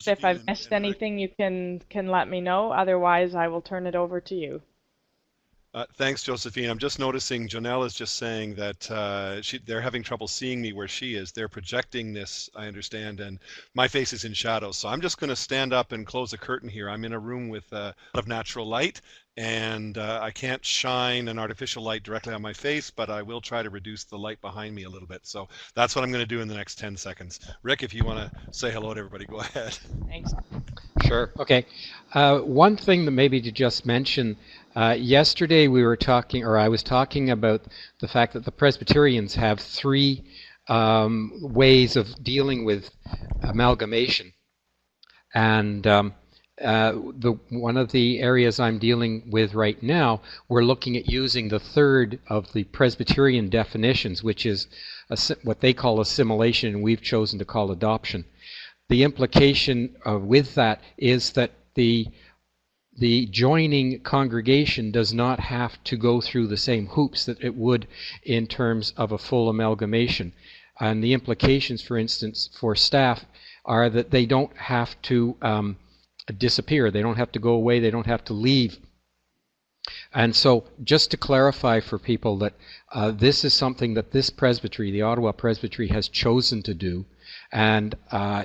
If Josephine I've and, missed and Rick. anything, you can let me know. Otherwise, I will turn it over to you. Thanks, Josephine. I'm just noticing Janelle is just saying that they're having trouble seeing me where she is. They're projecting this, I understand, and my face is in shadow. So I'm just going to stand up and close the curtain here. I'm in a room with a lot of natural light, and I can't shine an artificial light directly on my face, but I will try to reduce the light behind me a little bit. So that's what I'm going to do in the next 10 seconds. Rick, if you want to say hello to everybody, go ahead. Thanks. Sure. Okay. One thing that maybe to just mention, yesterday we were talking, or I was talking about the fact that the Presbyterians have three ways of dealing with amalgamation. And one of the areas I'm dealing with right now, we're looking at using the third of the Presbyterian definitions, which is what they call assimilation, and we've chosen to call adoption. The implication with that is that the joining congregation does not have to go through the same hoops that it would in terms of a full amalgamation. And the implications, for instance, for staff are that they don't have to disappear. They don't have to go away. They don't have to leave. And so just to clarify for people that this is something that this presbytery, the Ottawa Presbytery, has chosen to do. And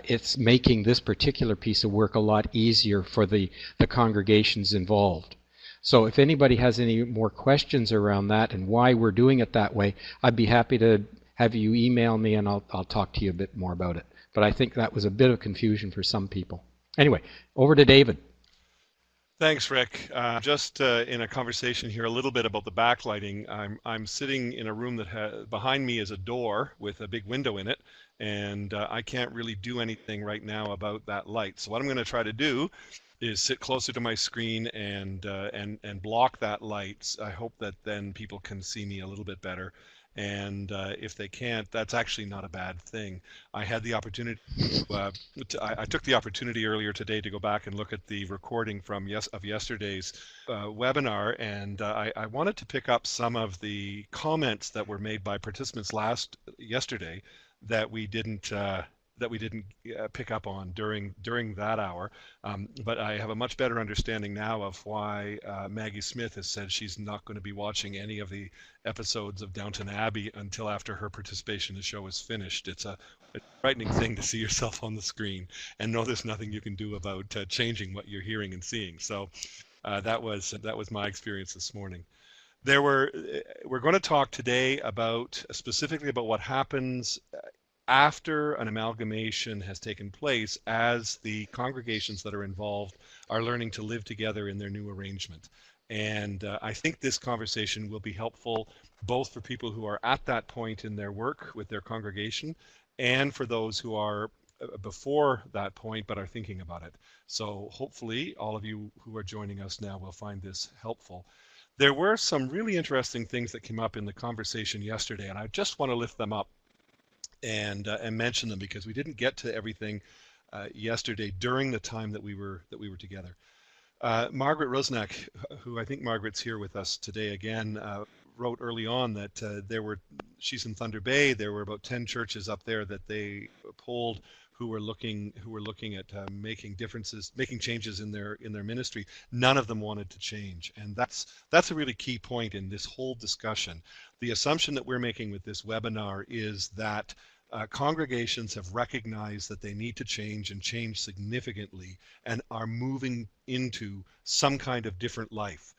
it's making this particular piece of work a lot easier for the congregations involved. So if anybody has any more questions around that and why we're doing it that way, I'd be happy to have you email me and I'll talk to you a bit more about it. But I think that was a bit of confusion for some people. Anyway, over to David. Thanks, Rick. Just in a conversation here a little bit about the backlighting. I'm sitting in a room that behind me is a door with a big window in it, and I can't really do anything right now about that light. So what I'm going to try to do is sit closer to my screen and block that light. I hope that then people can see me a little bit better. And if they can't, that's actually not a bad thing. I had the opportunity. I took the opportunity earlier today to go back and look at the recording from yesterday's webinar, and I wanted to pick up some of the comments that were made by participants yesterday that we didn't pick up on during that hour. But I have a much better understanding now of why Maggie Smith has said she's not going to be watching any of the episodes of Downton Abbey until after her participation in the show is finished. It's a frightening thing to see yourself on the screen and know there's nothing you can do about changing what you're hearing and seeing. So that was my experience this morning. We're going to talk today about specifically about what happens after an amalgamation has taken place as the congregations that are involved are learning to live together in their new arrangement. And I think this conversation will be helpful both for people who are at that point in their work with their congregation and for those who are before that point but are thinking about it. So hopefully all of you who are joining us now will find this helpful. There were some really interesting things that came up in the conversation yesterday, and I just want to lift them up and mention them because we didn't get to everything yesterday during the time that we were together. Margaret Rosnack, who I think Margaret's here with us today again, wrote early on that she's in Thunder Bay. There were about 10 churches up there that they polled who were looking at making changes in their ministry. None of them wanted to change, and that's a really key point in this whole discussion. The assumption that we're making with this webinar is that congregations have recognized that they need to change and change significantly and are moving into some kind of different life.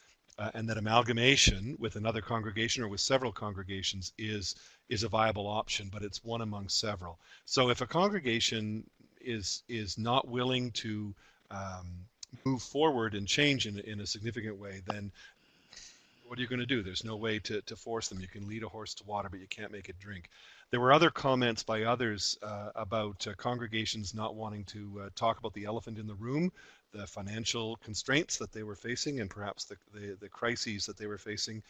And that amalgamation with another congregation or with several congregations is a viable option, but it's one among several. So if a congregation is not willing to move forward and change in a significant way, then what are you going to do? There's no way to force them. You can lead a horse to water, but you can't make it drink. There were other comments by others about congregations not wanting to talk about the elephant in the room, the financial constraints that they were facing, and perhaps the crises that they were facing.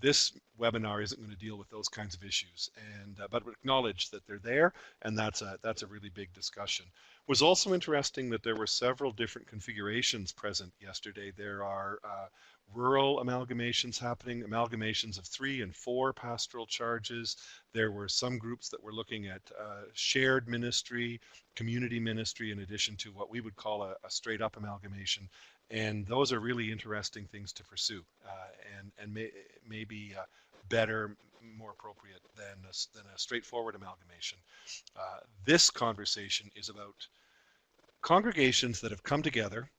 This webinar isn't going to deal with those kinds of issues, but acknowledge that they're there, and that's a really big discussion. It was also interesting that there were several different configurations present yesterday. There are rural amalgamations happening, amalgamations of 3 and 4 pastoral charges. There were some groups that were looking at shared ministry, community ministry, in addition to what we would call a straight up amalgamation. And those are really interesting things to pursue, and may be better, more appropriate than a straightforward amalgamation. This conversation is about congregations that have come together,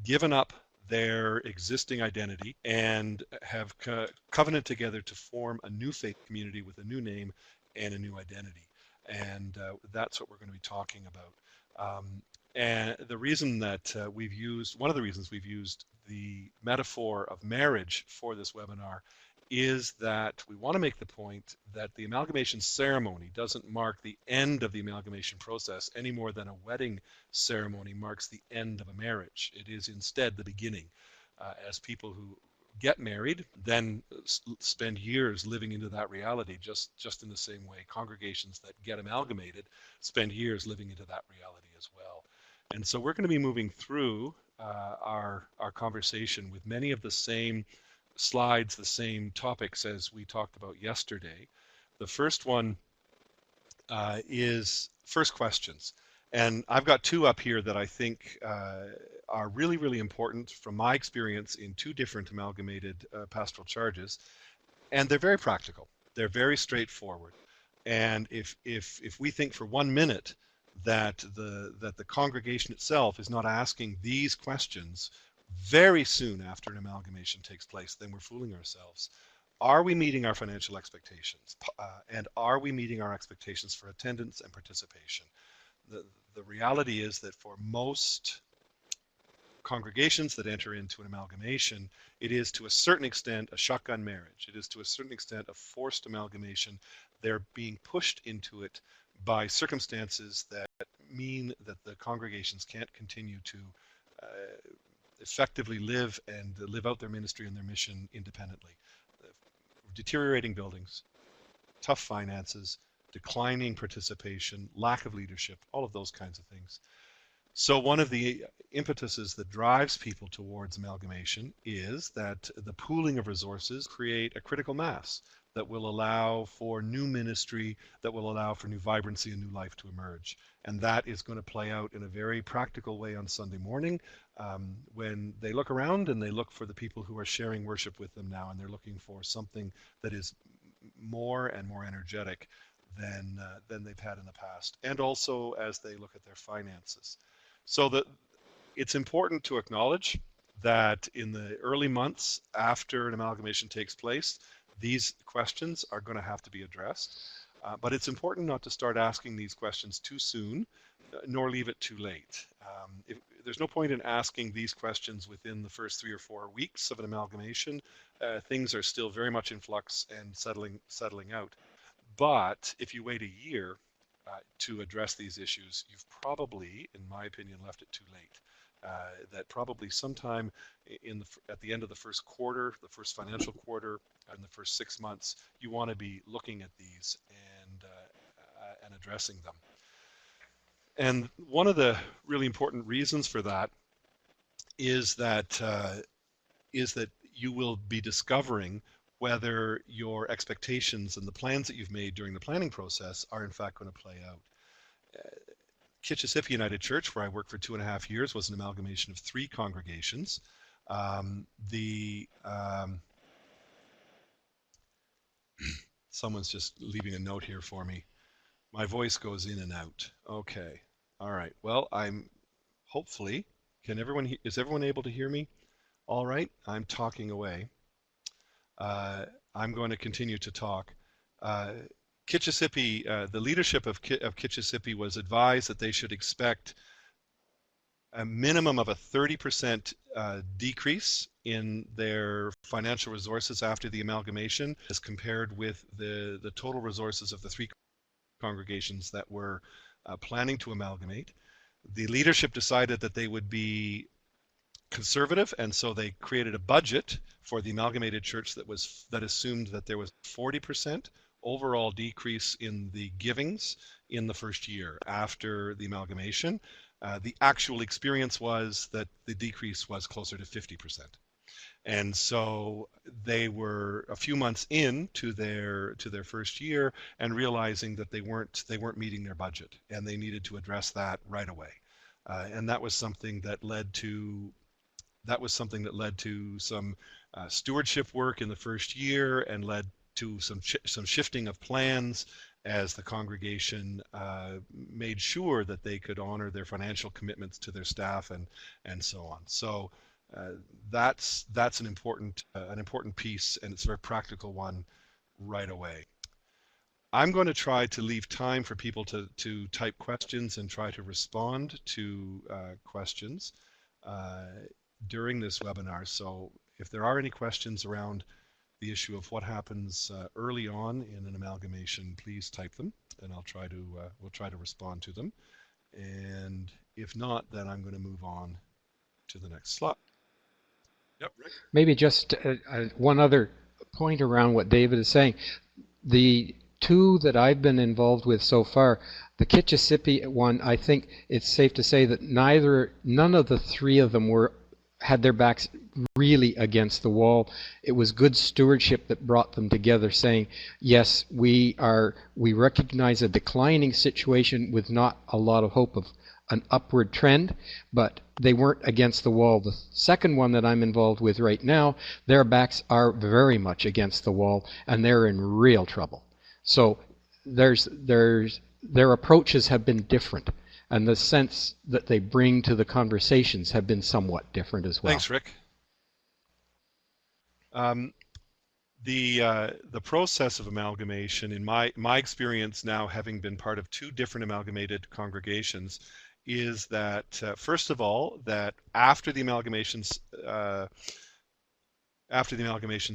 given up their existing identity, and have covenanted together to form a new faith community with a new name and a new identity. And that's what we're going to be talking about. And the reason that one of the reasons we've used the metaphor of marriage for this webinar is that we want to make the point that the amalgamation ceremony doesn't mark the end of the amalgamation process any more than a wedding ceremony marks the end of a marriage. It is instead the beginning, as people who get married then spend years living into that reality, just in the same way congregations that get amalgamated spend years living into that reality as well. And so we're going to be moving through our conversation with many of the same slides, the same topics as we talked about yesterday. The first one is first questions. And I've got 2 up here that I think are really, really important from my experience in 2 different amalgamated pastoral charges. And they're very practical. They're very straightforward. And if we think for 1 minute that the congregation itself is not asking these questions very soon after an amalgamation takes place, then we're fooling ourselves. Are we meeting our financial expectations? And are we meeting our expectations for attendance and participation? The reality is that for most congregations that enter into an amalgamation, it is to a certain extent a shotgun marriage. It is to a certain extent a forced amalgamation. They're being pushed into it by circumstances that mean that the congregations can't continue to effectively live out their ministry and their mission independently. Deteriorating buildings, tough finances, declining participation, lack of leadership, all of those kinds of things. So one of the impetuses that drives people towards amalgamation is that the pooling of resources create a critical mass that will allow for new ministry, that will allow for new vibrancy and new life to emerge. And that is going to play out in a very practical way on Sunday morning when they look around and they look for the people who are sharing worship with them now, and they're looking for something that is more and more energetic than they've had in the past, and also as they look at their finances. So it's important to acknowledge that in the early months after an amalgamation takes place, these questions are going to have to be addressed. But it's important not to start asking these questions too soon, nor leave it too late. There's no point in asking these questions within the first 3 or 4 weeks of an amalgamation. Things are still very much in flux and settling out. But if you wait a year to address these issues, you've probably, in my opinion, left it too late. That probably sometime at the end of the first quarter, the first financial quarter, in the first 6 months, you want to be looking at these and addressing them. And one of the really important reasons for that is that you will be discovering whether your expectations and the plans that you've made during the planning process are in fact going to play out. Kitchissippi United Church, where I worked for 2.5 years, was an amalgamation of 3 congregations. Someone's just leaving a note here for me. My voice goes in and out. Okay. All right. Well, hopefully, is everyone able to hear me? All right. I'm talking away. I'm going to continue to talk. Kitchissippi, the leadership of Kitchissippi was advised that they should expect a minimum of a 30% decrease in their financial resources after the amalgamation as compared with the total resources of the 3 congregations that were planning to amalgamate. The leadership decided that they would be conservative, and so they created a budget for the amalgamated church that assumed that there was 40% overall decrease in the givings in the first year after the amalgamation. The actual experience was that the decrease was closer to 50%. And so they were a few months into their first year and realizing that they weren't meeting their budget, and they needed to address that right away. And that was something that led to some stewardship work in the first year, and led to some shifting of plans as the congregation made sure that they could honor their financial commitments to their staff and so on. So uh, that's an important piece, and it's a very practical one right away. I'm going to try to leave time for people to type questions and try to respond to questions uh, during this webinar. So if there are any questions around the issue of what happens early on in an amalgamation, please type them, and we'll try to respond to them. And if not, then I'm going to move on to the next slide. Yep, Rick. Maybe just one other point around what David is saying. The two that I've been involved with so far, the Kitchissippi one, I think it's safe to say that none of the three of them had their backs really against the wall. It was good stewardship that brought them together, saying, yes, we recognize a declining situation with not a lot of hope of an upward trend, but they weren't against the wall. The second one that I'm involved with right now, their backs are very much against the wall, and they're in real trouble. So their approaches have been different, and the sense that they bring to the conversations have been somewhat different as well. Thanks, Rick. The process of amalgamation, in my experience now, having been part of two different amalgamated congregations, is that first of all, that after the amalgamation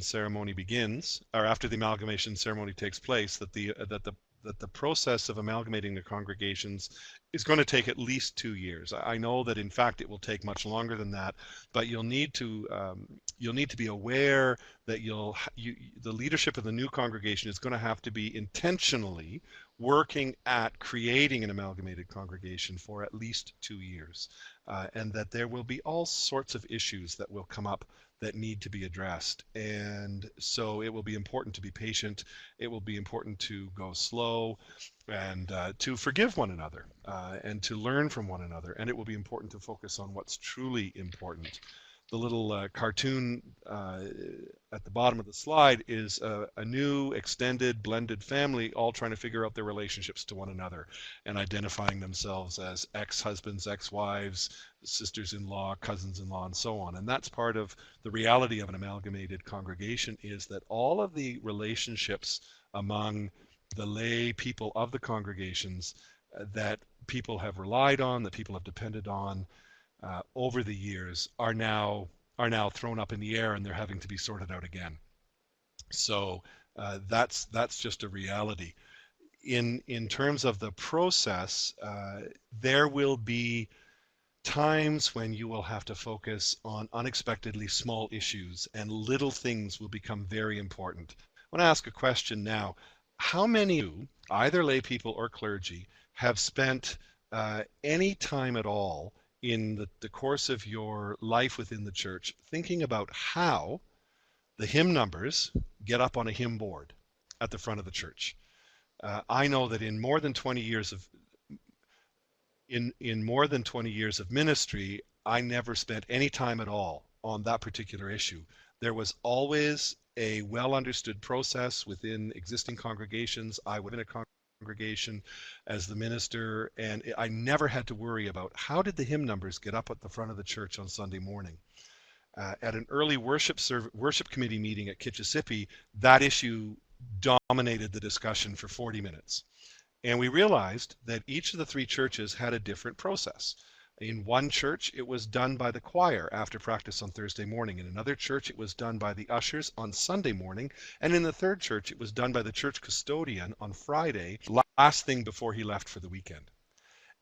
ceremony begins, or after the amalgamation ceremony takes place, that the process of amalgamating the congregations is going to take at least 2 years. I know that in fact it will take much longer than that, but you'll need to be aware that the leadership of the new congregation is going to have to be intentionally working at creating an amalgamated congregation for at least 2 years, and that there will be all sorts of issues that will come up that need to be addressed. And so it will be important to be patient. It will be important to go slow, and to forgive one another, and to learn from one another. And it will be important to focus on what's truly important. The little cartoon at the bottom of the slide is a new extended blended family, all trying to figure out their relationships to one another and identifying themselves as ex-husbands, ex-wives, sisters-in-law, cousins-in-law, and so on. And that's part of the reality of an amalgamated congregation, is that all of the relationships among the lay people of the congregations that people have relied on, that people have depended on over the years, are now thrown up in the air, and they're having to be sorted out again. So that's just a reality. In terms of the process, there will be times when you will have to focus on unexpectedly small issues, and little things will become very important. I want to ask a question now. How many of you, either lay people or clergy, have spent any time at all in the course of your life within the church thinking about how the hymn numbers get up on a hymn board at the front of the church? I know that in more than 20 years of ministry, I never spent any time at all on that particular issue. There was always a well understood process within existing congregations. I was in a congregation as the minister, and I never had to worry about how did the hymn numbers get up at the front of the church on Sunday morning. At an early worship committee meeting at Kitchissippi, that issue dominated the discussion for 40 minutes. And we realized that each of the three churches had a different process. In one church, it was done by the choir after practice on Thursday morning. In another church, it was done by the ushers on Sunday morning. And in the third church, it was done by the church custodian on Friday, last thing before he left for the weekend.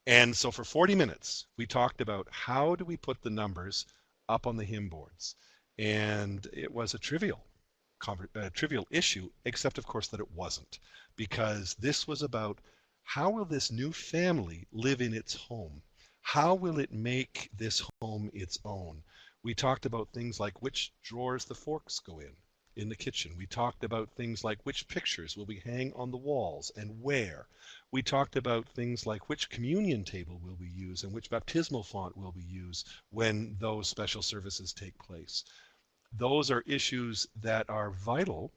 And so for 40 minutes, we talked about how do we put the numbers up on the hymn boards. And it was a trivial issue, except of course that it wasn't, because this was about how will this new family live in its home? How will it make this home its own? We talked about things like which drawers the forks go in the kitchen. We talked about things like which pictures will we hang on the walls and where. We talked about things like which communion table will we use and which baptismal font will we use when those special services take place. Those are issues that are vital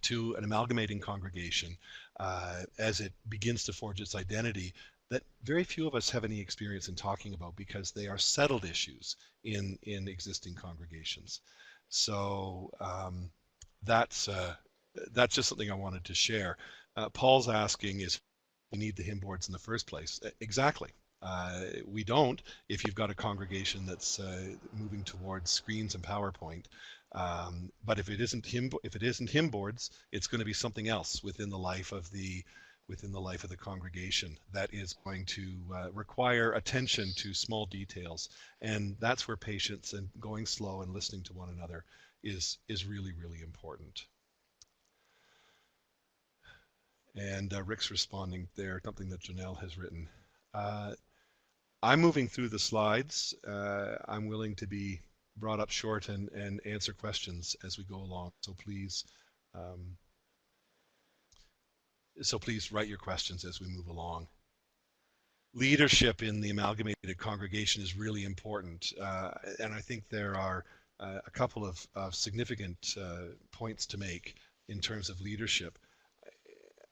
to an amalgamating congregation as it begins to forge its identity, that very few of us have any experience in talking about because they are settled issues in existing congregations. So that's just something I wanted to share. Paul's asking is we need the hymn boards in the first place. Exactly. We don't if you've got a congregation that's moving towards screens and PowerPoint. But if it isn't hymn boards, it's going to be something else within the life of the congregation that is going to require attention to small details, and that's where patience and going slow and listening to one another is really, really important. And Rick's responding there, something that Janelle has written. I'm moving through the slides. I'm willing to be brought up short and answer questions as we go along. So please write your questions as we move along. Leadership in the amalgamated congregation is really important, and I think there are a couple of significant points to make in terms of leadership.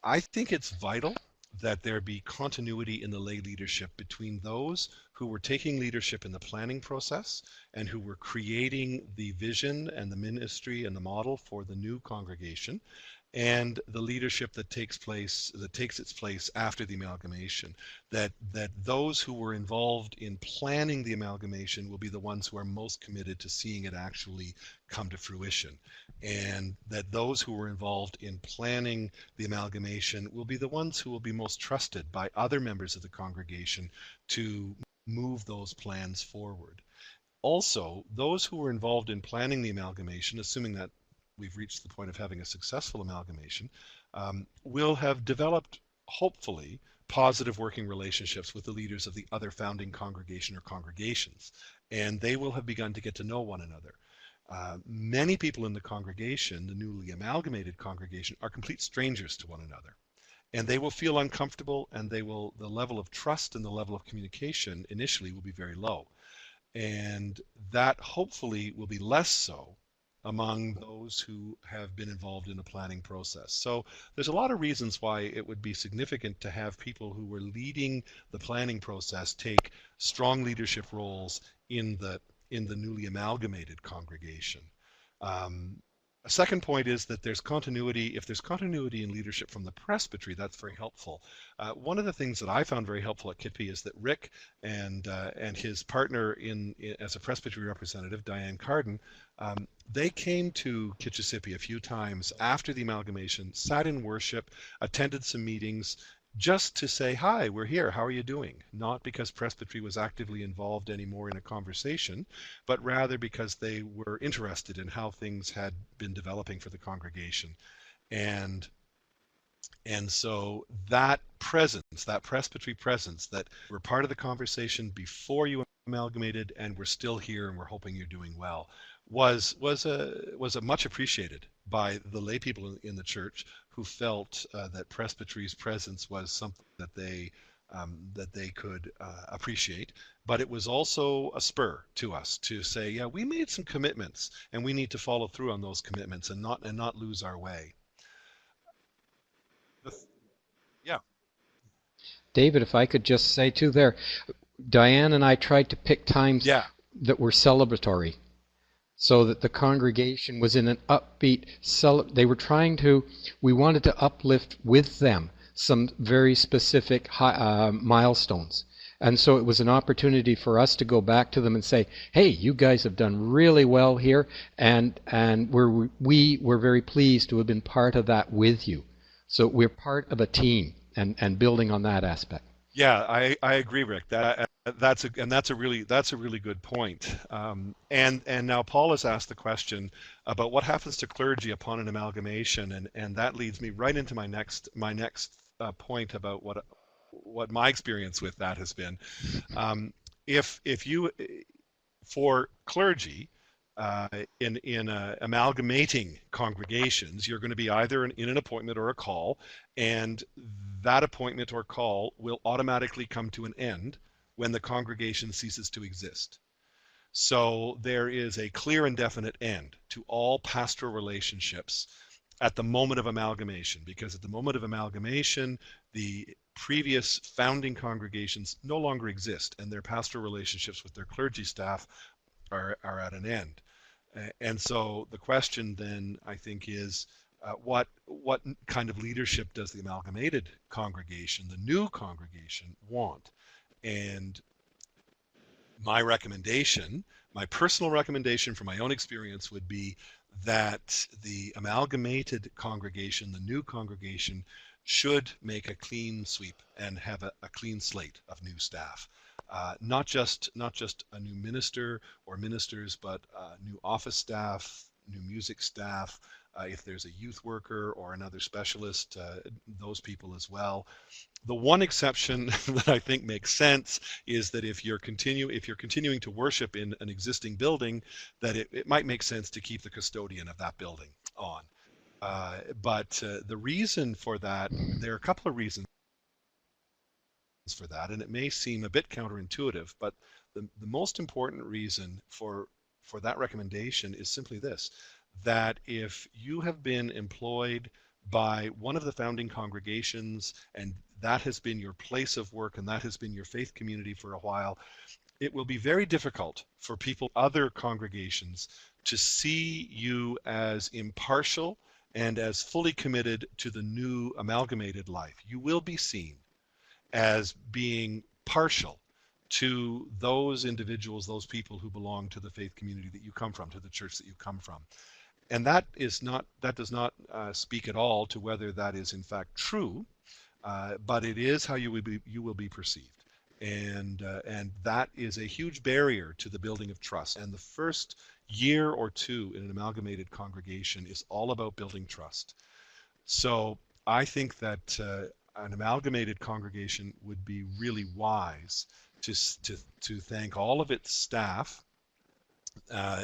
I think it's vital that there be continuity in the lay leadership between those who were taking leadership in the planning process and who were creating the vision and the ministry and the model for the new congregation, and the leadership that takes its place after the amalgamation. That those who were involved in planning the amalgamation will be the ones who are most committed to seeing it actually come to fruition, and that those who were involved in planning the amalgamation will be the ones who will be most trusted by other members of the congregation to move those plans forward. Also, those who were involved in planning the amalgamation, assuming that we've reached the point of having a successful amalgamation, will have developed, hopefully, positive working relationships with the leaders of the other founding congregation or congregations, and they will have begun to get to know one another. Many people in the congregation, the newly amalgamated congregation, are complete strangers to one another, and they will feel uncomfortable, and the level of trust and the level of communication initially will be very low, and that hopefully will be less so among those who have been involved in the planning process. So there's a lot of reasons why it would be significant to have people who were leading the planning process take strong leadership roles in the newly amalgamated congregation. A second point is that there's continuity. If there's continuity in leadership from the presbytery, that's very helpful. One of the things that I found very helpful at Kitpi is that Rick and his partner as a presbytery representative, Diane Carden, they came to Kitchissippi a few times after the amalgamation, sat in worship, attended some meetings, just to say, hi, we're here, how are you doing? Not because presbytery was actively involved anymore in a conversation, but rather because they were interested in how things had been developing for the congregation. And so that presence, that presbytery presence, that we're part of the conversation before you amalgamated and we're still here and we're hoping you're doing well, was a much appreciated by the lay people in the church, who felt that presbytery's presence was something that they could appreciate. But it was also a spur to us to say, yeah, we made some commitments and we need to follow through on those commitments and not lose our way. Yeah. David, if I could just say too there, Diane and I tried to pick times that were celebratory, so that the congregation was in an upbeat, we wanted to uplift with them some very specific milestones. And so it was an opportunity for us to go back to them and say, hey, you guys have done really well here, and we were very pleased to have been part of that with you. So we're part of a team, and building on that aspect. Yeah, I agree, Rick. That's a really good point. And now Paul has asked the question about what happens to clergy upon an amalgamation, and that leads me right into my next point about what my experience with that has been. If you For clergy, in amalgamating congregations, you're going to be either in an appointment or a call, and that appointment or call will automatically come to an end when the congregation ceases to exist. So there is a clear and definite end to all pastoral relationships at the moment of amalgamation, because at the moment of amalgamation, the previous founding congregations no longer exist, and their pastoral relationships with their clergy staff are at an end. And so the question then, I think, is what kind of leadership does the amalgamated congregation, the new congregation, want? And my recommendation, my personal recommendation from my own experience, would be that the amalgamated congregation, the new congregation, should make a clean sweep and have a clean slate of new staff. Not just a new minister or ministers, but new office staff, new music staff. If there's a youth worker or another specialist, those people as well. The one exception that I think makes sense is that if you're continuing to worship in an existing building, that it might make sense to keep the custodian of that building on. But the reason for that, there are a couple of reasons for that, and it may seem a bit counterintuitive, but the most important reason for that recommendation is simply this: that if you have been employed by one of the founding congregations and that has been your place of work and that has been your faith community for a while, it will be very difficult for people, other congregations, to see you as impartial and as fully committed to the new amalgamated life. You will be seen as being partial to those individuals, those people who belong to the faith community that you come from, to the church that you come from. And that does not speak at all to whether that is in fact true, but it is how you will be perceived. And that is a huge barrier to the building of trust. And the first year or two in an amalgamated congregation is all about building trust. So I think that an amalgamated congregation would be really wise to thank all of its staff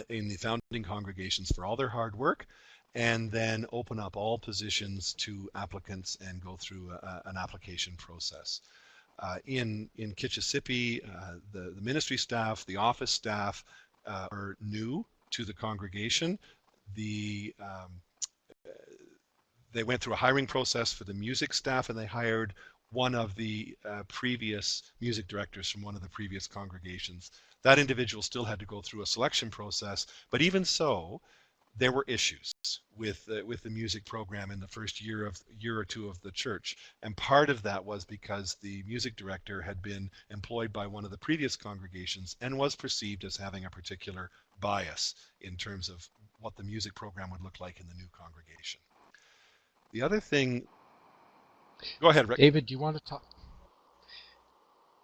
in the founding congregations for all their hard work, and then open up all positions to applicants and go through an application process. In Kitchissippi, the ministry staff, the office staff are new to the congregation. They went through a hiring process for the music staff, and they hired one of the previous music directors from one of the previous congregations. That individual still had to go through a selection process, but even so, there were issues with the music program in the first year or two of the church, and part of that was because the music director had been employed by one of the previous congregations and was perceived as having a particular bias in terms of what the music program would look like in the new congregation. The other thing, go ahead, Rick. David, do you want to talk?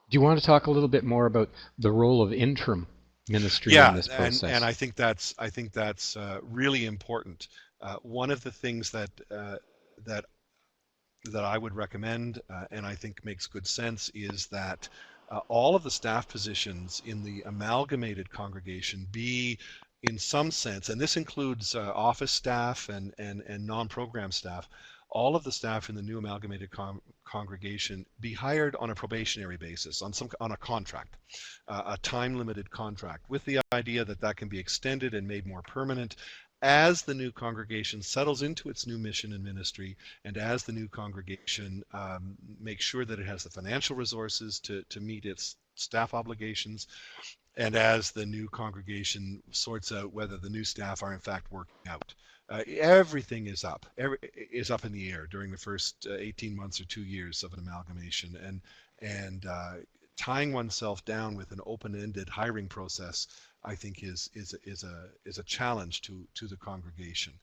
Do you want to talk a little bit more about the role of interim ministry in this process? And I think that's really important. One of the things that I would recommend, and I think makes good sense, is that all of the staff positions in the amalgamated congregation be, in some sense, and this includes office staff and non-program staff, all of the staff in the new amalgamated congregation be hired on a probationary basis, on a contract, a time-limited contract, with the idea that that can be extended and made more permanent as the new congregation settles into its new mission and ministry, and as the new congregation makes sure that it has the financial resources to meet its staff obligations, and as the new congregation sorts out whether the new staff are in fact working out. Everything is up in the air during the first 18 months or 2 years of an amalgamation, and tying oneself down with an open-ended hiring process, I think, is a challenge to the congregation.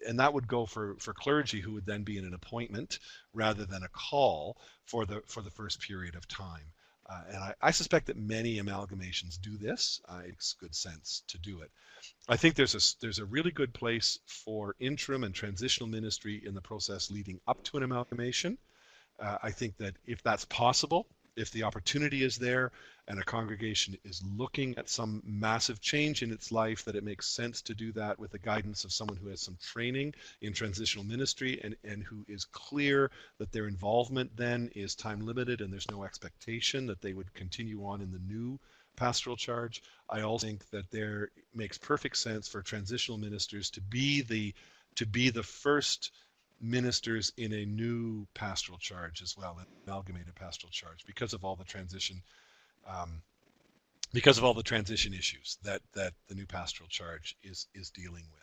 And that would go for clergy, who would then be in an appointment rather than a call for the first period of time. And I suspect that many amalgamations do this. It makes good sense to do it. I think there's a really good place for interim and transitional ministry in the process leading up to an amalgamation. I think that if that's possible, if the opportunity is there and a congregation is looking at some massive change in its life, that it makes sense to do that with the guidance of someone who has some training in transitional ministry and who is clear that their involvement then is time limited and there's no expectation that they would continue on in the new pastoral charge. I also think that there makes perfect sense for transitional ministers to be the first ministers in a new pastoral charge as well, an amalgamated pastoral charge, because of all the transition issues that the new pastoral charge is dealing with.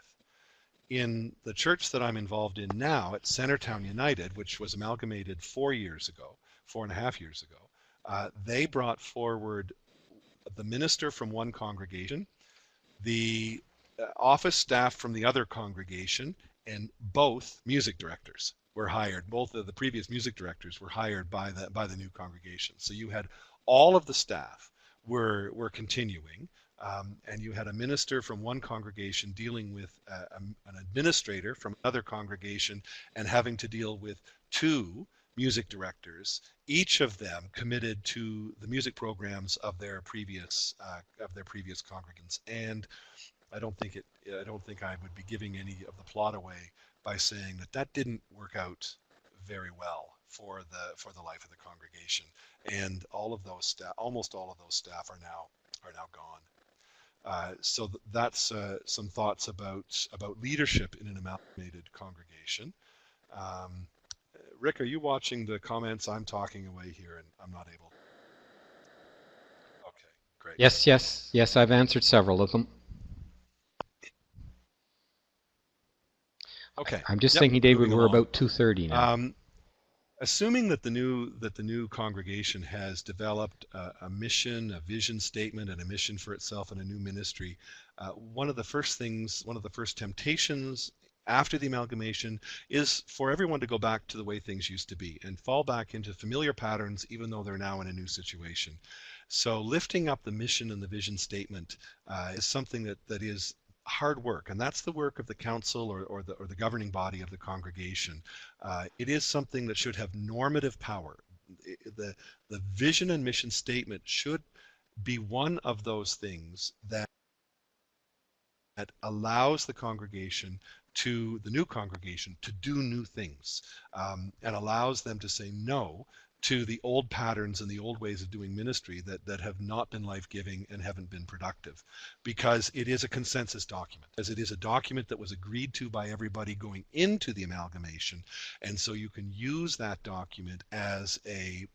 In the church that I'm involved in now at Centertown United, which was amalgamated 4.5 years ago, they brought forward the minister from one congregation, the office staff from the other congregation, and both music directors were hired. Both of the previous music directors were hired by the new congregation. So you had all of the staff were continuing, and you had a minister from one congregation dealing with an administrator from another congregation, and having to deal with two music directors, each of them committed to the music programs of their previous congregants. And I don't think I would be giving any of the plot away by saying that didn't work out very well for the life of the congregation. And almost all of those staff are now gone. So that's some thoughts about leadership in an amalgamated congregation. Rick, are you watching the comments? I'm talking away here and I'm not able. Okay, great. Yes, I've answered several of them. Okay. I'm just thinking, David, we're about 2:30 now. Assuming that the new congregation has developed a mission, a vision statement, and a mission for itself and a new ministry, one of the first temptations after the amalgamation is for everyone to go back to the way things used to be and fall back into familiar patterns, even though they're now in a new situation. So lifting up the mission and the vision statement is something that is hard work, and that's the work of the council or the governing body of the congregation. It is something that should have normative power. The vision and mission statement should be one of those things that allows the new congregation to do new things, and allows them to say no to the old patterns and the old ways of doing ministry that have not been life-giving and haven't been productive, because it is a consensus document, as it is a document that was agreed to by everybody going into the amalgamation. And so you can use that document as a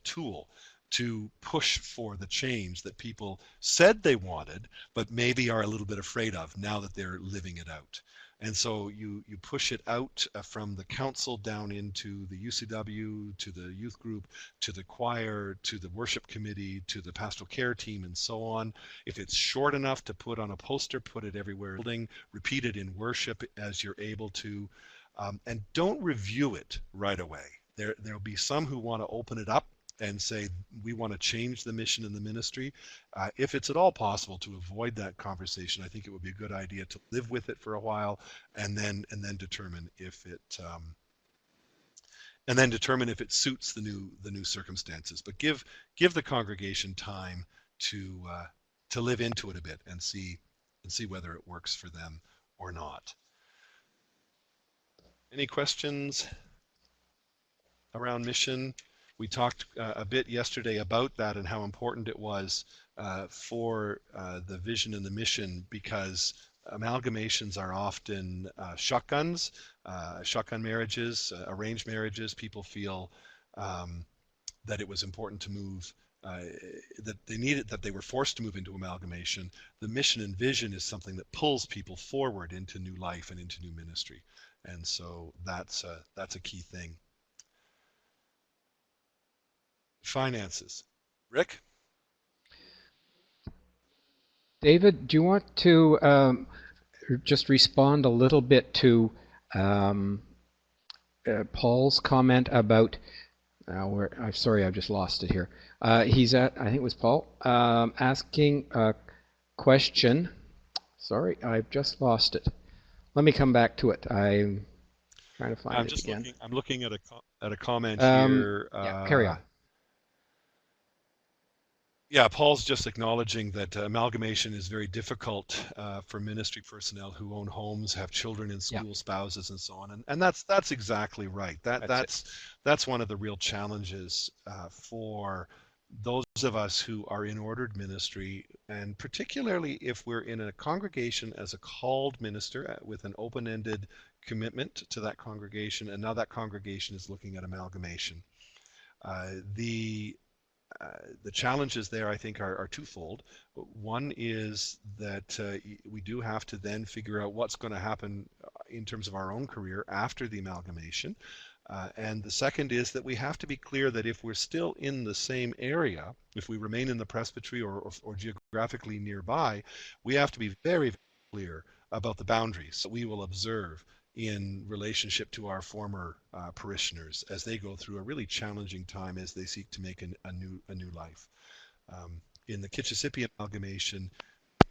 tool to push for the change that people said they wanted, but maybe are a little bit afraid of now that they're living it out. And so you push it out from the council down into the UCW, to the youth group, to the choir, to the worship committee, to the pastoral care team, and so on. If it's short enough to put on a poster, put it everywhere. Repeat it in worship as you're able to, and don't review it right away. There'll be some who want to open it up and say, we want to change the mission and the ministry. If it's at all possible to avoid that conversation, I think it would be a good idea to live with it for a while and then determine if it suits the new circumstances. But give the congregation time to live into it a bit and see whether it works for them or not. Any questions around mission? We talked a bit yesterday about that and how important it was for the vision and the mission, because amalgamations are often shotgun marriages, arranged marriages. People feel that it was important to move, that they were forced to move into amalgamation. The mission and vision is something that pulls people forward into new life and into new ministry, and so that's a key thing. Finances. Rick? David, do you want to just respond a little bit to Paul's comment about, I'm sorry, I've just lost it here. I think it was Paul, asking a question. Sorry, I've just lost it. Let me come back to it. I'm trying to find it again. I'm looking at a comment here. Yeah, carry on. Yeah, Paul's just acknowledging that amalgamation is very difficult for ministry personnel who own homes, have children in Yeah, school, spouses, and so on. And that's exactly right. that's it. That's one of the real challenges for those of us who are in ordered ministry, and particularly if we're in a congregation as a called minister with an open-ended commitment to that congregation, and now that congregation is looking at amalgamation. Uh, the the challenges there, I think, are twofold. One is that we do have to then figure out what's going to happen in terms of our own career after the amalgamation. And the second is that we have to be clear that if we're still in the same area, if we remain in the presbytery or geographically nearby, we have to be very, very clear about the boundaries that we will observe in relationship to our former parishioners as they go through a really challenging time as they seek to make a new life. In the Kitchissippi amalgamation,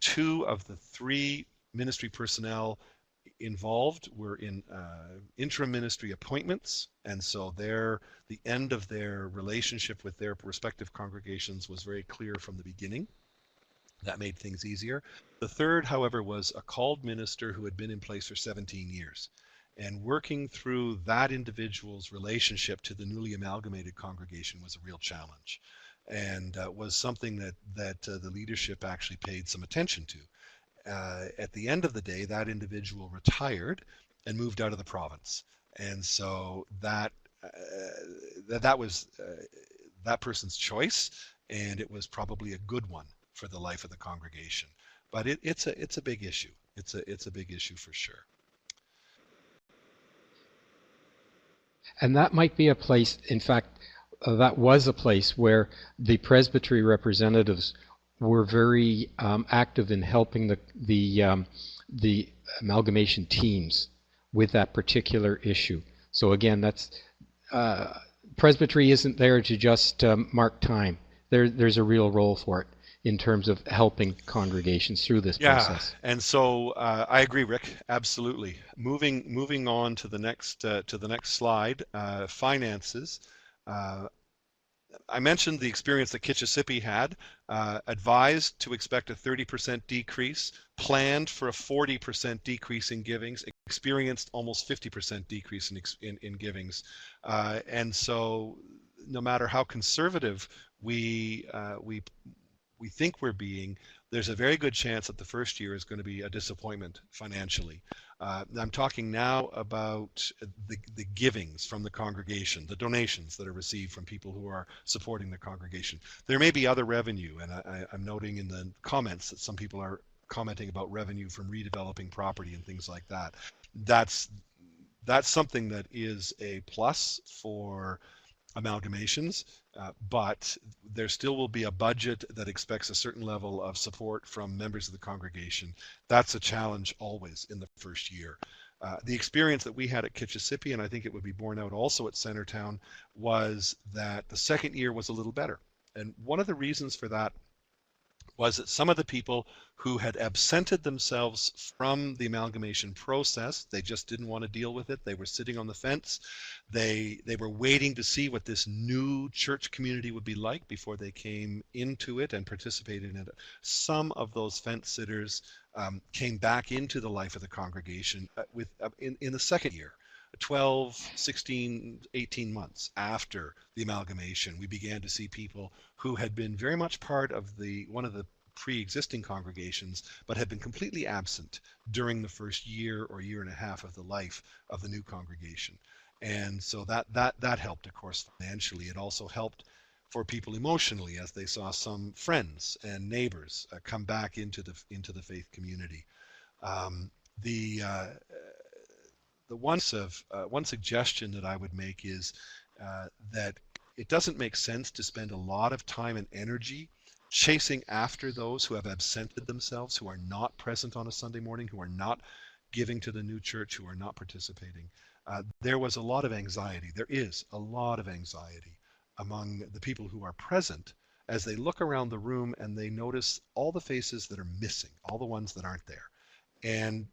2 of the 3 ministry personnel involved were in interim ministry appointments, and so the end of their relationship with their respective congregations was very clear from the beginning. That made things easier. The third, however, was a called minister who had been in place for 17 years. And working through that individual's relationship to the newly amalgamated congregation was a real challenge, and was something that the leadership actually paid some attention to. At the end of the day, that individual retired and moved out of the province. And so that was that person's choice, and it was probably a good one for the life of the congregation. But it's a big issue. It's a big issue for sure. And that might be a place, in fact, that was a place where the presbytery representatives were very active in helping the amalgamation teams with that particular issue. So again, that's presbytery isn't there to just mark time. There's a real role for it in terms of helping congregations through this process. And so I agree, Rick. Absolutely. Moving on to the next slide, finances. I mentioned the experience that Kitchissippi had. Advised to expect a 30% decrease, planned for a 40% decrease in givings, experienced almost 50% decrease in givings, and so no matter how conservative we think we're being, there's a very good chance that the first year is going to be a disappointment financially. I'm talking now about the givings from the congregation, the donations that are received from people who are supporting the congregation. There may be other revenue, and I'm noting in the comments that some people are commenting about revenue from redeveloping property and things like that. That's something that is a plus for amalgamations, but there still will be a budget that expects a certain level of support from members of the congregation. That's a challenge always in the first year. The experience that we had at Kitchissippi, and I think it would be borne out also at Centertown, was that the second year was a little better. And one of the reasons for that was that some of the people who had absented themselves from the amalgamation process, they just didn't want to deal with it. They were sitting on the fence. They were waiting to see what this new church community would be like before they came into it and participated in it. Some of those fence sitters came back into the life of the congregation in the second year. 12, 16, 18 months after the amalgamation, we began to see people who had been very much part of one of the pre-existing congregations, but had been completely absent during the first year or year and a half of the life of the new congregation. And so that helped, of course, financially. It also helped for people emotionally as they saw some friends and neighbors come back into the faith community. The one suggestion that I would make is that it doesn't make sense to spend a lot of time and energy chasing after those who have absented themselves, who are not present on a Sunday morning, who are not giving to the new church, who are not participating. There was a lot of anxiety. There is a lot of anxiety among the people who are present as they look around the room and they notice all the faces that are missing, all the ones that aren't there. And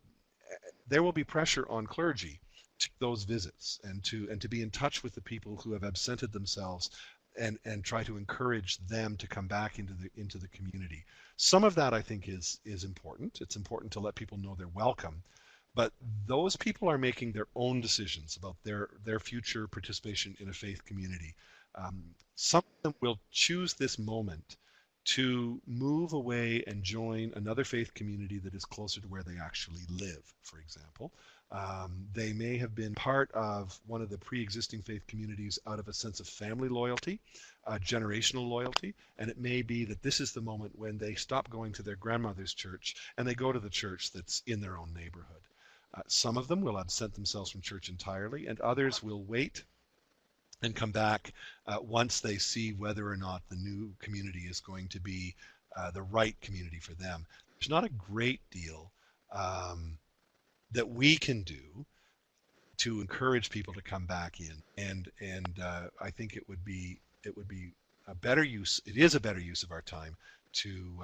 there will be pressure on clergy to those visits and to be in touch with the people who have absented themselves and try to encourage them to come back into the community. Some of that I think is important. It's important to let people know they're welcome, but those people are making their own decisions about their future participation in a faith community. Some of them will choose this moment to move away and join another faith community that is closer to where they actually live, for example. They may have been part of one of the pre-existing faith communities out of a sense of family loyalty, generational loyalty, and it may be that this is the moment when they stop going to their grandmother's church and they go to the church that's in their own neighborhood. Some of them will absent themselves from church entirely, and others will wait and come back once they see whether or not the new community is going to be the right community for them. There's not a great deal that we can do to encourage people to come back in, and I think it would be a better use. It is a better use of our time to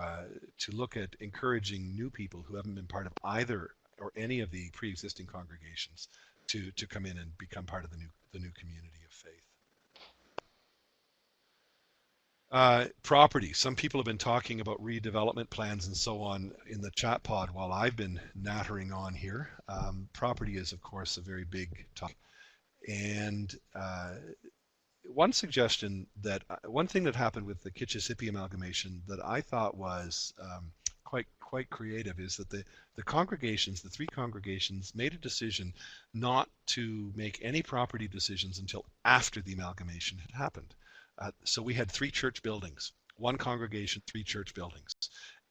look at encouraging new people who haven't been part of either or any of the pre-existing congregations to come in and become part of the new community of faith. Property. Some people have been talking about redevelopment plans and so on in the chat pod while I've been nattering on here. Property is, of course, a very big topic. And one suggestion that, one thing that happened with the Kitchissippi amalgamation that I thought was quite creative is that the congregations, the three congregations, made a decision not to make any property decisions until after the amalgamation had happened. So we had 3 church buildings, 1 congregation, 3 church buildings.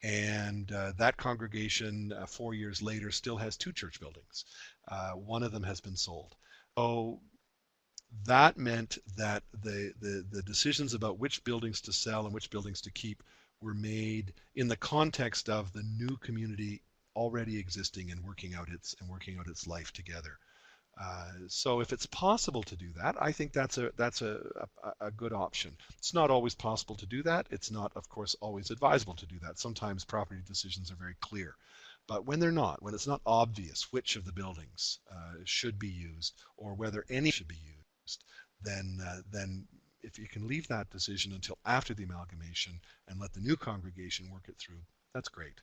And that congregation 4 years later still has 2 church buildings. One of them has been sold. So that meant that the decisions about which buildings to sell and which buildings to keep were made in the context of the new community already existing and working out its life together. So if it's possible to do that, I think that's a good option. It's not always possible to do that. It's not, of course, always advisable to do that. Sometimes property decisions are very clear. But when they're not, when it's not obvious which of the buildings should be used or whether any should be used, then if you can leave that decision until after the amalgamation and let the new congregation work it through, that's great.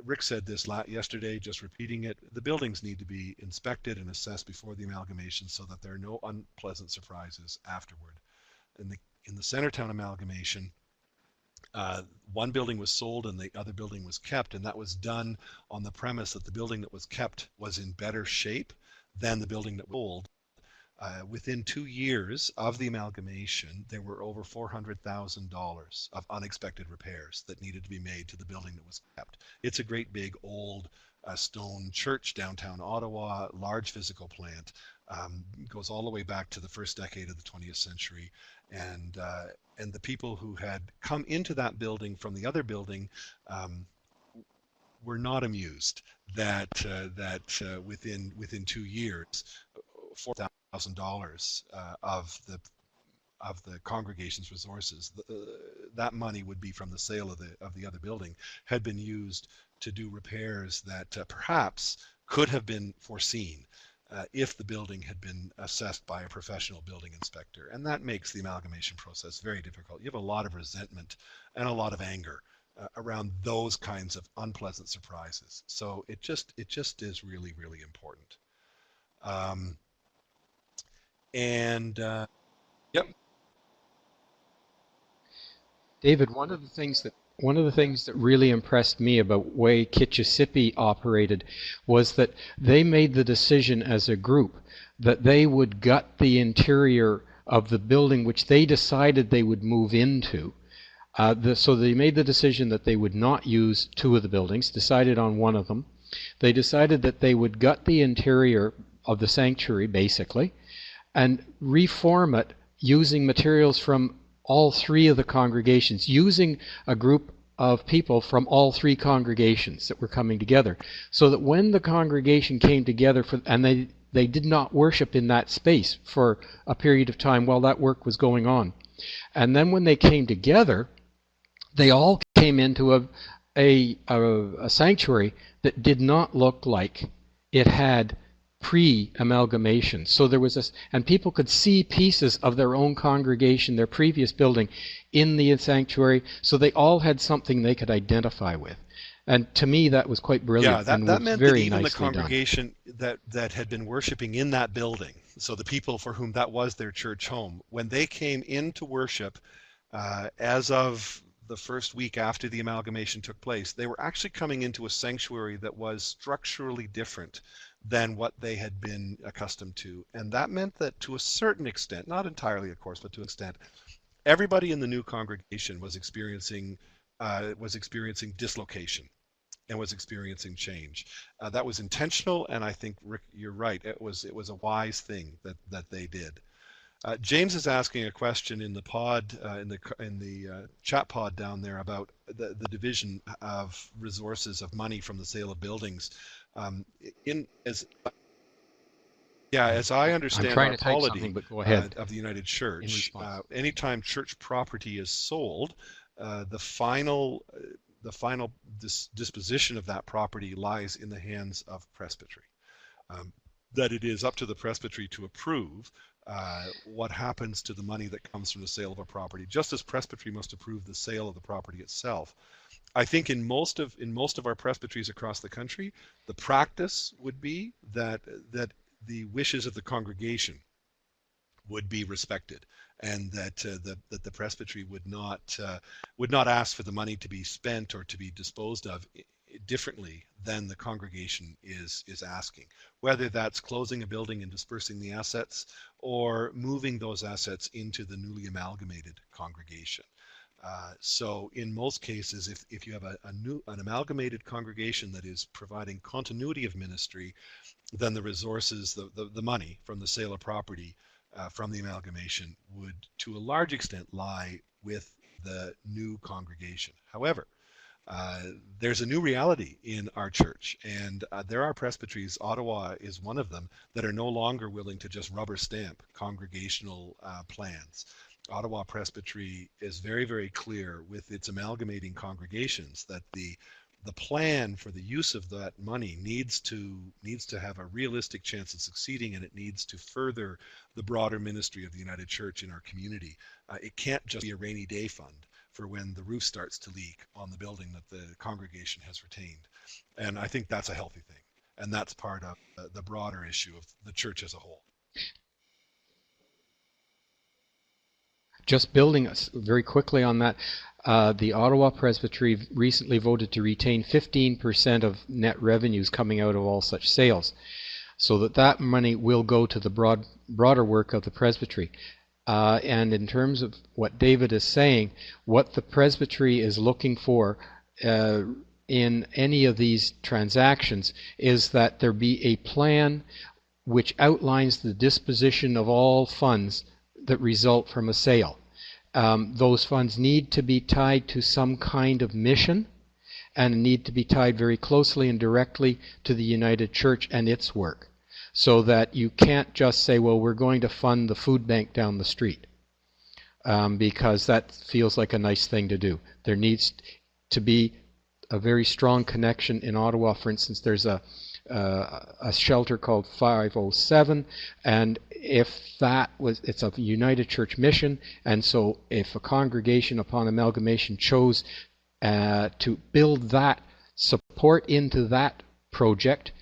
Rick said this yesterday, just repeating it. The buildings need to be inspected and assessed before the amalgamation so that there are no unpleasant surprises afterward. In the Centertown amalgamation, one building was sold and the other building was kept, and that was done on the premise that the building that was kept was in better shape than the building that was sold. Within 2 years of the amalgamation, there were over $400,000 of unexpected repairs that needed to be made to the building that was kept. It's a great big old stone church downtown Ottawa, large physical plant, goes all the way back to the first decade of the 20th century. And the people who had come into that building from the other building were not amused that within 2 years, $4,000 of the congregation's resources, that money would be from the sale of the other building, had been used to do repairs that perhaps could have been foreseen if the building had been assessed by a professional building inspector. And that makes the amalgamation process very difficult. You have a lot of resentment and a lot of anger around those kinds of unpleasant surprises. So it just is really, really important. Yep. David, one of the things that really impressed me about the way Kitchissippi operated was that they made the decision as a group that they would gut the interior of the building which they decided they would move into. So they made the decision that they would not use 2 of the buildings, decided on one of them. They decided that they would gut the interior of the sanctuary, basically, and reform it using materials from all 3 of the congregations, using a group of people from all 3 congregations that were coming together, so that when the congregation came together, and they did not worship in that space for a period of time while that work was going on. And then when they came together, they all came into a sanctuary that did not look like it had pre-amalgamation. So there was this, and people could see pieces of their own congregation, their previous building, in the sanctuary, so they all had something they could identify with. And to me, that was quite Yeah, brilliant that, and that was meant that very even the nicely done. congregation that had been worshiping in that building, so the people for whom that was their church home, when they came into worship as of the first week after the amalgamation took place, they were actually coming into a sanctuary that was structurally different than what they had been accustomed to. And that meant that to a certain extent, not entirely of course, but to an extent, everybody in the new congregation was experiencing dislocation and was experiencing change. That was intentional, and I think, Rick, you're right. It was a wise thing that they did. James is asking a question in the pod, in the chat pod down there about the division of resources of money from the sale of buildings. In as Yeah, as I I'm understand trying our to type something, polity but go ahead of the United in Church, response. anytime church property is sold, the final disposition of that property lies in the hands of presbytery. Um, that it is up to the presbytery to approve what happens to the money that comes from the sale of a property, just as presbytery must approve the sale of the property itself. I think in most of our presbyteries across the country, the practice would be that the wishes of the congregation would be respected, and that the presbytery would not ask for the money to be spent or to be disposed of differently than the congregation is asking, whether that's closing a building and dispersing the assets or moving those assets into the newly amalgamated congregation. So in most cases, if you have an amalgamated congregation that is providing continuity of ministry, then the resources, the money from the sale of property from the amalgamation would, to a large extent, lie with the new congregation. However, there's a new reality in our church, and there are presbyteries, Ottawa is one of them, that are no longer willing to just rubber stamp congregational plans. Ottawa Presbytery is very, very clear with its amalgamating congregations that the plan for the use of that money needs to have a realistic chance of succeeding, and it needs to further the broader ministry of the United Church in our community. It can't just be a rainy day fund for when the roof starts to leak on the building that the congregation has retained. And I think that's a healthy thing, and that's part of the broader issue of the church as a whole. Just building us very quickly on that, the Ottawa Presbytery recently voted to retain 15% of net revenues coming out of all such sales, so that money will go to the broader work of the presbytery. And in terms of what David is saying, what the presbytery is looking for in any of these transactions is that there be a plan which outlines the disposition of all funds that result from a sale. Those funds need to be tied to some kind of mission and need to be tied very closely and directly to the United Church and its work, so that you can't just say, well, we're going to fund the food bank down the street, because that feels like a nice thing to do. There needs to be a very strong connection. In Ottawa, for instance, there's a shelter called 507, and it's a United Church mission, and so if a congregation upon amalgamation chose to build that support into that project,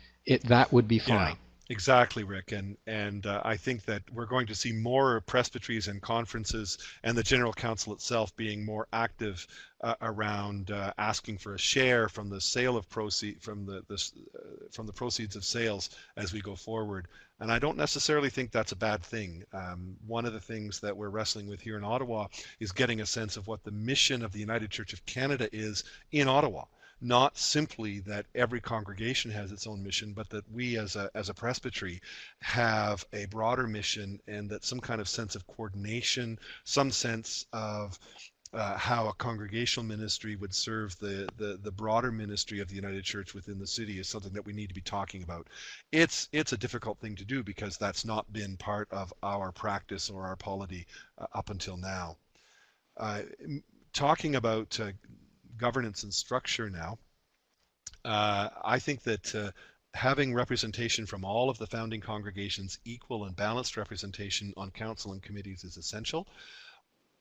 that would be fine. Yeah. Exactly, Rick, and I think that we're going to see more presbyteries and conferences, and the General Council itself being more active around asking for a share from the sale of from the proceeds of sales as we go forward. And I don't necessarily think that's a bad thing. One of the things that we're wrestling with here in Ottawa is getting a sense of what the mission of the United Church of Canada is in Ottawa. Not simply that every congregation has its own mission, but that we as a presbytery have a broader mission, and that some kind of sense of coordination, some sense of how a congregational ministry would serve the broader ministry of the United Church within the city is something that we need to be talking about. It's a difficult thing to do because that's not been part of our practice or our polity up until now. Talking about governance and structure now, I think that having representation from all of the founding congregations, equal and balanced representation on council and committees is essential.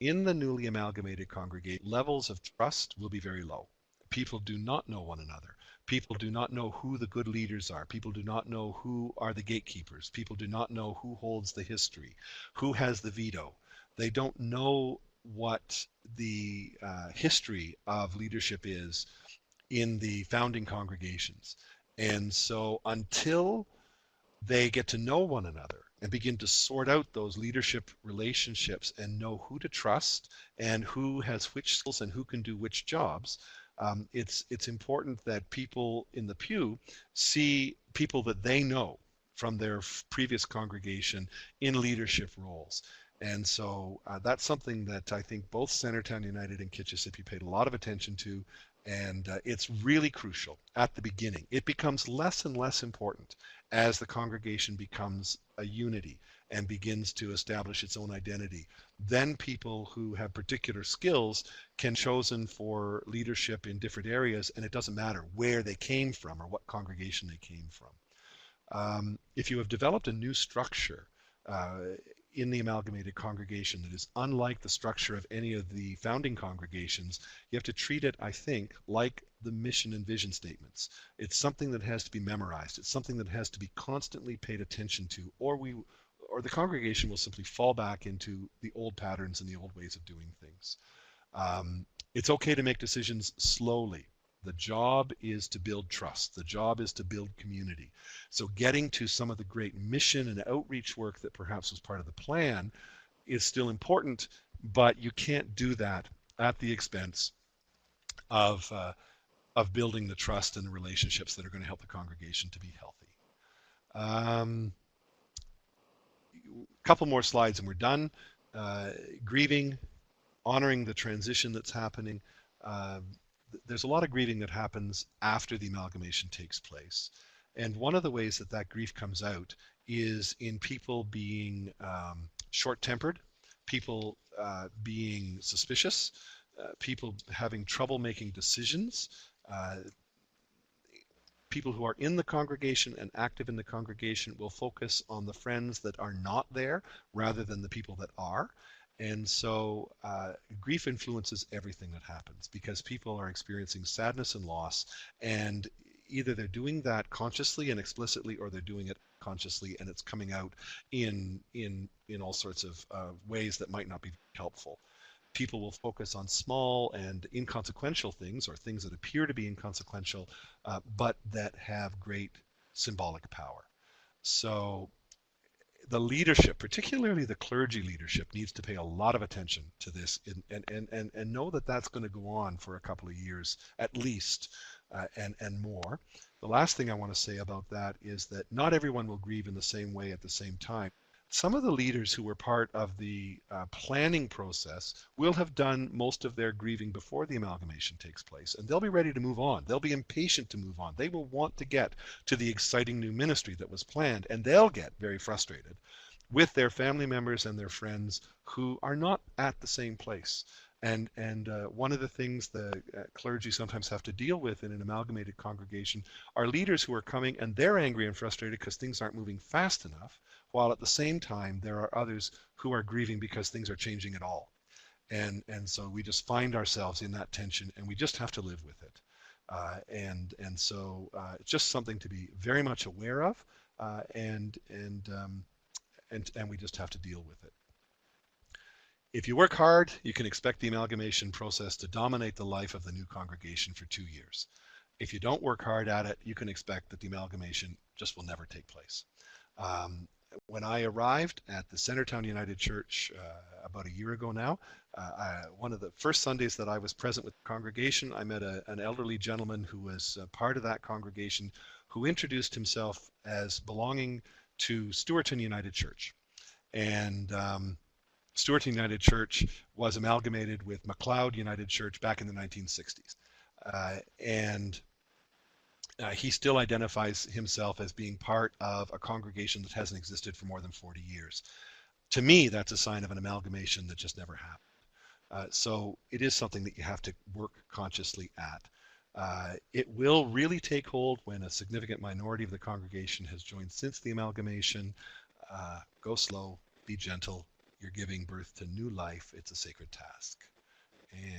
In the newly amalgamated congregation, levels of trust will be very low. People do not know one another. People do not know who the good leaders are. People do not know who are the gatekeepers. People do not know who holds the history, who has the veto. They don't know what the history of leadership is in the founding congregations. And so until they get to know one another and begin to sort out those leadership relationships and know who to trust and who has which skills and who can do which jobs, it's important that people in the pew see people that they know from their previous congregation in leadership roles. And so that's something that I think both Centertown United and Kitchissippi paid a lot of attention to, and it's really crucial at the beginning. It becomes less and less important as the congregation becomes a unity and begins to establish its own identity. Then people who have particular skills can be chosen for leadership in different areas, and it doesn't matter where they came from or what congregation they came from. If you have developed a new structure in the amalgamated congregation that is unlike the structure of any of the founding congregations, you have to treat it, I think, like the mission and vision statements. It's something that has to be memorized. It's something that has to be constantly paid attention to, or the congregation will simply fall back into the old patterns and the old ways of doing things. It's okay to make decisions slowly. The job is to build trust. The job is to build community. So getting to some of the great mission and outreach work that perhaps was part of the plan is still important, but you can't do that at the expense of building the trust and the relationships that are going to help the congregation to be healthy. Couple more slides and we're done. Grieving, honoring the transition that's happening. There's a lot of grieving that happens after the amalgamation takes place. And one of the ways that that grief comes out is in people being short-tempered, people being suspicious, people having trouble making decisions, people who are in the congregation and active in the congregation will focus on the friends that are not there rather than the people that are. And so grief influences everything that happens because people are experiencing sadness and loss, and either they're doing that consciously and explicitly, or they're doing it consciously and it's coming out in all sorts of ways that might not be helpful. People will focus on small and inconsequential things, or things that appear to be inconsequential, but that have great symbolic power. So the leadership, particularly the clergy leadership, needs to pay a lot of attention to this and know that that's going to go on for a couple of years at least, and more. The last thing I want to say about that is that not everyone will grieve in the same way at the same time. Some of the leaders who were part of the planning process will have done most of their grieving before the amalgamation takes place, and they'll be ready to move on. They'll be impatient to move on. They will want to get to the exciting new ministry that was planned, and they'll get very frustrated with their family members and their friends who are not at the same place. And one of the things the clergy sometimes have to deal with in an amalgamated congregation are leaders who are coming and they're angry and frustrated because things aren't moving fast enough, while at the same time there are others who are grieving because things are changing at all. And so we just find ourselves in that tension, and we just have to live with it. So it's just something to be very much aware of, and we just have to deal with it. If you work hard, you can expect the amalgamation process to dominate the life of the new congregation for 2 years. If you don't work hard at it, you can expect that the amalgamation just will never take place. When I arrived at the Centertown United Church about a year ago now, one of the first Sundays that I was present with the congregation, I met an elderly gentleman who was part of that congregation, who introduced himself as belonging to Stewarton United Church. And Stewarton United Church was amalgamated with McLeod United Church back in the 1960s. He still identifies himself as being part of a congregation that hasn't existed for more than 40 years. To me, that's a sign of an amalgamation that just never happened. So it is something that you have to work consciously at. It will really take hold when a significant minority of the congregation has joined since the amalgamation. Go slow, be gentle. You're giving birth to new life. It's a sacred task.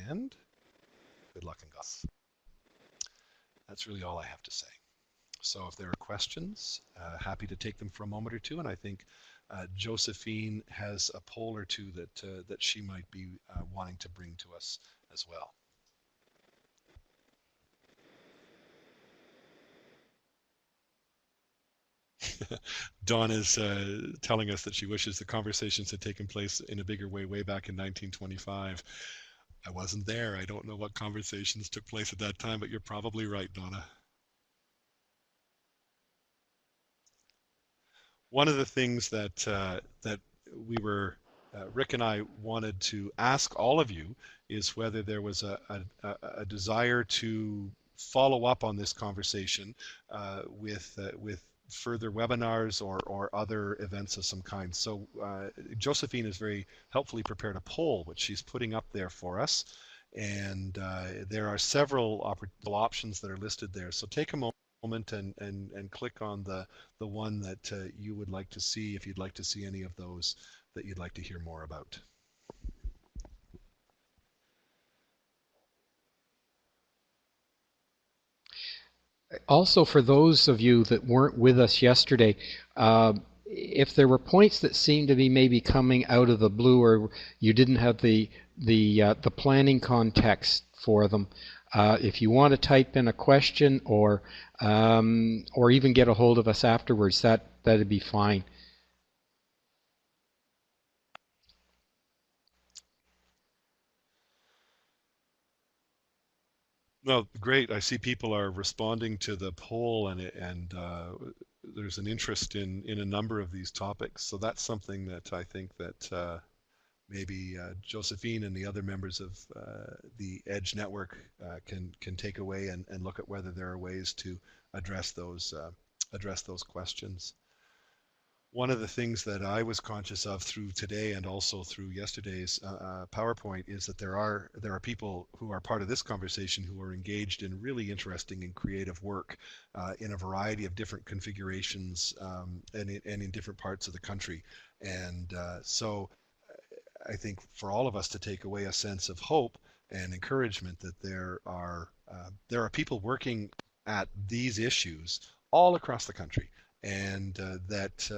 And good luck and God. That's really all I have to say. So if there are questions, happy to take them for a moment or two. And I think Josephine has a poll or two that she might be wanting to bring to us as well. Dawn is telling us that she wishes the conversations had taken place in a bigger way back in 1925. I wasn't there. I don't know what conversations took place at that time, but you're probably right, Donna. One of the things that we were Rick and I wanted to ask all of you is whether there was a desire to follow up on this conversation with further webinars or other events of some kind. So Josephine has very helpfully prepared a poll, which she's putting up there for us. And there are several options that are listed there. So take a moment and click on the one that you would like to see, if you'd like to see any of those that you'd like to hear more about. Also, for those of you that weren't with us yesterday, if there were points that seemed to be maybe coming out of the blue, or you didn't have the planning context for them, if you want to type in a question or even get a hold of us afterwards, that'd be fine. No, great. I see people are responding to the poll, and there's an interest in a number of these topics. So that's something that I think that maybe Josephine and the other members of the EDGE network can take away and look at whether there are ways to address those questions. One of the things that I was conscious of through today and also through yesterday's PowerPoint is that there are people who are part of this conversation who are engaged in really interesting and creative work in a variety of different configurations and in different parts of the country. And so I think for all of us to take away a sense of hope and encouragement that there are people working at these issues all across the country, and that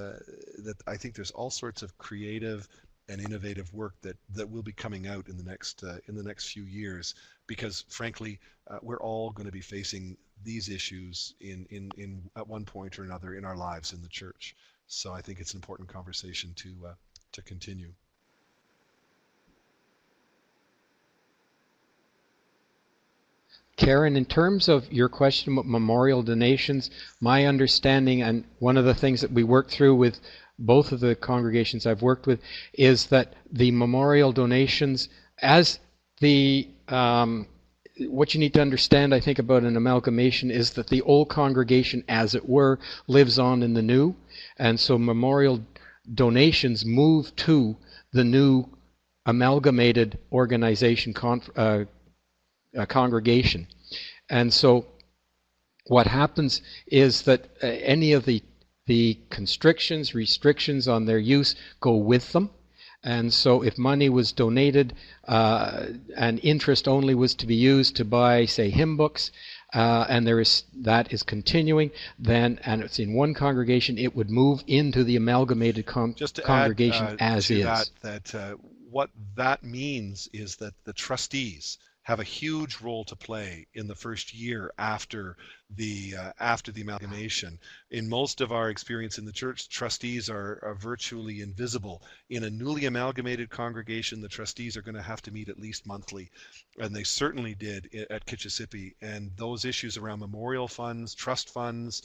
I think there's all sorts of creative and innovative work that will be coming out in the next few years, because frankly we're all going to be facing these issues in at one point or another in our lives in the church. So I think it's an important conversation to continue. Karen, in terms of your question about memorial donations, my understanding, and one of the things that we worked through with both of the congregations I've worked with, is that the memorial donations, as the what you need to understand, I think, about an amalgamation is that the old congregation, as it were, lives on in the new, and so memorial donations move to the new amalgamated organization congregation. And so what happens is that any of the constrictions, restrictions on their use go with them. And so if money was donated and interest only was to be used to buy, say, hymn books, and that is continuing, then, and it's in one congregation, it would move into the amalgamated congregation as is. What that means is that the trustees have a huge role to play in the first year after the amalgamation. In most of our experience in the church, trustees are virtually invisible. In a newly amalgamated congregation, the trustees are going to have to meet at least monthly, and they certainly did at Kitchissippi. And those issues around memorial funds, trust funds,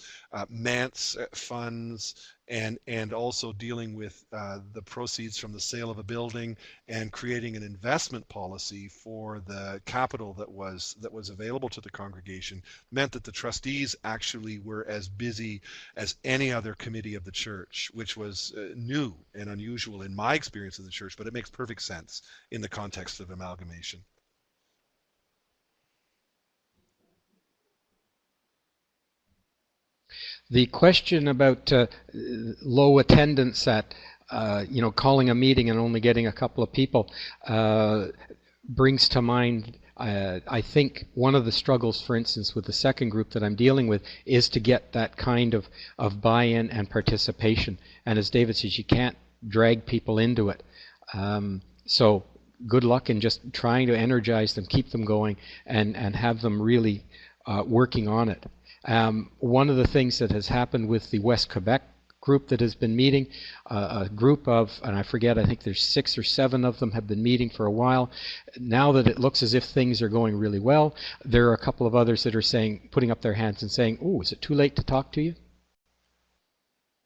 manse funds, and also dealing with the proceeds from the sale of a building and creating an investment policy for the capital that was available to the congregation meant that the trustees actually were as busy as any other committee of the church, which was new and unusual in my experience in the church, but it makes perfect sense in the context of amalgamation. The question about low attendance at calling a meeting and only getting a couple of people brings to mind, I think one of the struggles, for instance, with the second group that I'm dealing with is to get that kind of buy-in and participation. And as David says, you can't drag people into it. So good luck in just trying to energize them, keep them going, and have them really working on it. One of the things that has happened with the West Quebec group that has been meeting, a group of, and I forget, I think there's 6 or 7 of them have been meeting for a while. Now that it looks as if things are going really well, there are a couple of others that are saying, putting up their hands and saying, "Oh, is it too late to talk to you?"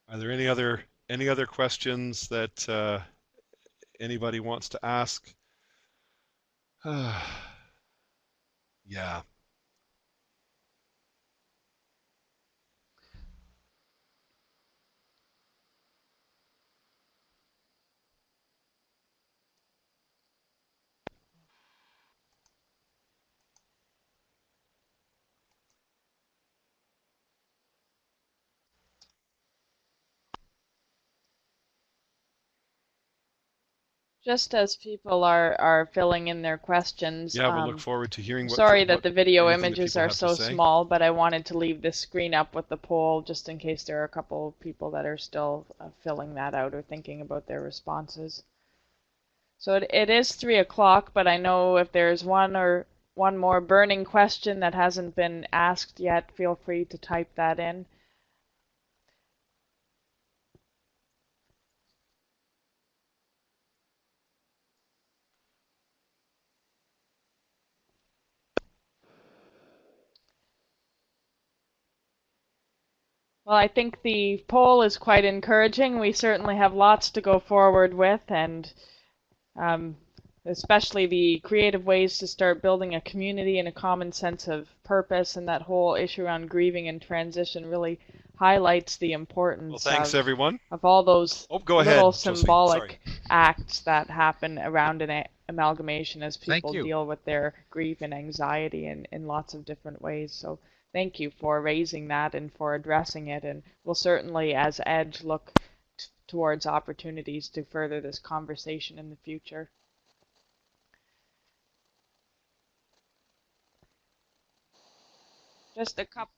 Are there any other questions that anybody wants to ask? Yeah. Just as people are filling in their questions, Yeah, we'll look forward to hearing I'm sorry that the video anything that images people are have to so say. small, but I wanted to leave this screen up with the poll just in case there are a couple of people that are still filling that out or thinking about their responses. So it is 3 o'clock, but I know if there's one more burning question that hasn't been asked yet, feel free to type that in. Well, I think the poll is quite encouraging. We certainly have lots to go forward with, and especially the creative ways to start building a community and a common sense of purpose, and that whole issue around grieving and transition really highlights the importance thanks everyone. of all those Go ahead, little Josephine. symbolic acts that happen around an amalgamation as people deal with their grief and anxiety in lots of different ways. So thank you for raising that and for addressing it, and we'll certainly, as EDGE, look towards opportunities to further this conversation in the future. Just a couple.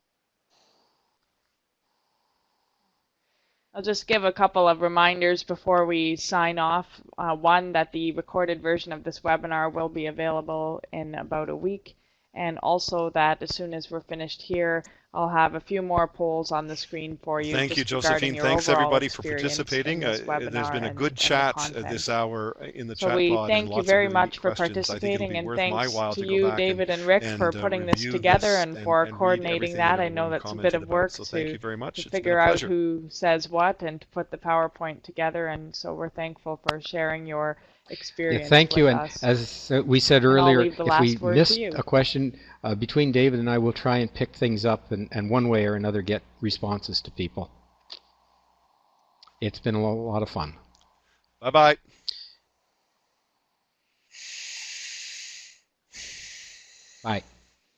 I'll just give a couple of reminders before we sign off. One, that the recorded version of this webinar will be available in about a week, and also that as soon as we're finished here, I'll have a few more polls on the screen for you. Thank you, Josephine. Thanks everybody for participating. There's been a good chat this hour in the chat pod. So we thank you very much for participating, and thanks to you, David and Rick, for putting this together and for coordinating that. I know that's a bit of work to figure out who says what and to put the PowerPoint together, and so we're thankful for sharing your experience. Yeah, thank you. And as we said earlier, if we missed a question, between David and I, we'll try and pick things up and one way or another get responses to people. It's been a lot of fun. Bye-bye. Bye.